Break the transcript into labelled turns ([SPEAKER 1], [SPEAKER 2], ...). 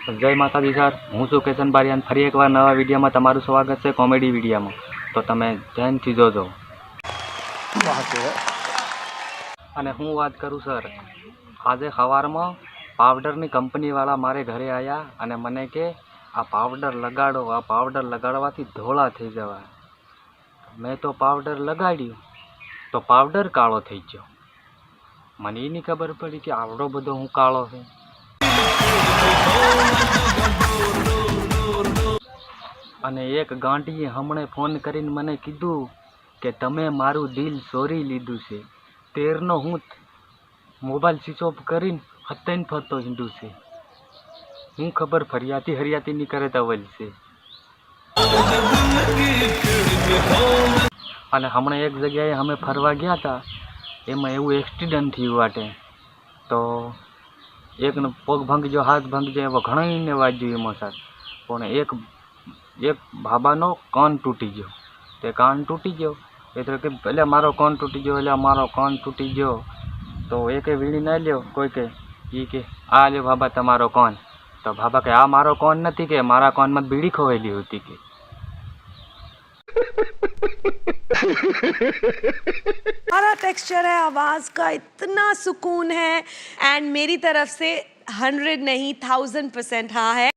[SPEAKER 1] જય માતાજી સર, હું છું કેતન બારિયાન. ફરી એકવાર નવા વિડીયોમાં તમારું સ્વાગત છે, કોમેડી વિડીયોમાં. તો તમે ધ્યાનથી જોજો. અને હું વાત કરું સર, આજે સવારમાં પાવડરની કંપનીવાળા મારે ઘરે આવ્યા અને મને કે આ પાવડર લગાડો, આ પાવડર લગાડવાથી ધોળા થઈ જવાય. મેં તો પાવડર લગાડ્યું તો પાવડર કાળો થઈ ગયો. મને એની ખબર પડી કે આવડો બધો હું કાળો છું. અને એક ગાંડીએ હમણે ફોન કરીને મને કીધું કે તમે મારું દિલ ચોરી લીધું છે. તેરનો હું મોબાઈલ સ્વિચ ઓફ કરીને હતઈને ફરતો હિંડું છે. હું ખબર ફરિયાતી હરિયાતી ની કરે તવલ છે. અને હમણાં એક જગ્યાએ અમે ફરવા ગયા હતા, એમાં એવું એક્સિડન્ટ થયું વાટે. તો એકનો પગ ભાંગી ગયો, હાથ ભાંગી ગયો, એવો ઘણાને વાગ્યું એમાં સર. પણ એક બાબાનો કાન તૂટી ગયો. તે કાન તૂટી ગયો એટલે કે એટલે મારો કાન તૂટી ગયો, એટલે મારો કાન તૂટી ગયો. તો એકે વીણી ના લ્યો કોઈ કે એ કે આ લ્યો બાબા તમારો કાન. તો બાબા કે આ મારો કાન નથી, કે મારા કાનમાં બીડી ખોવાયેલી હતી કે.
[SPEAKER 2] हमारा टेक्सचर है, आवाज का इतना सुकून है एंड मेरी तरफ से 100 नहीं 1000% हाँ है.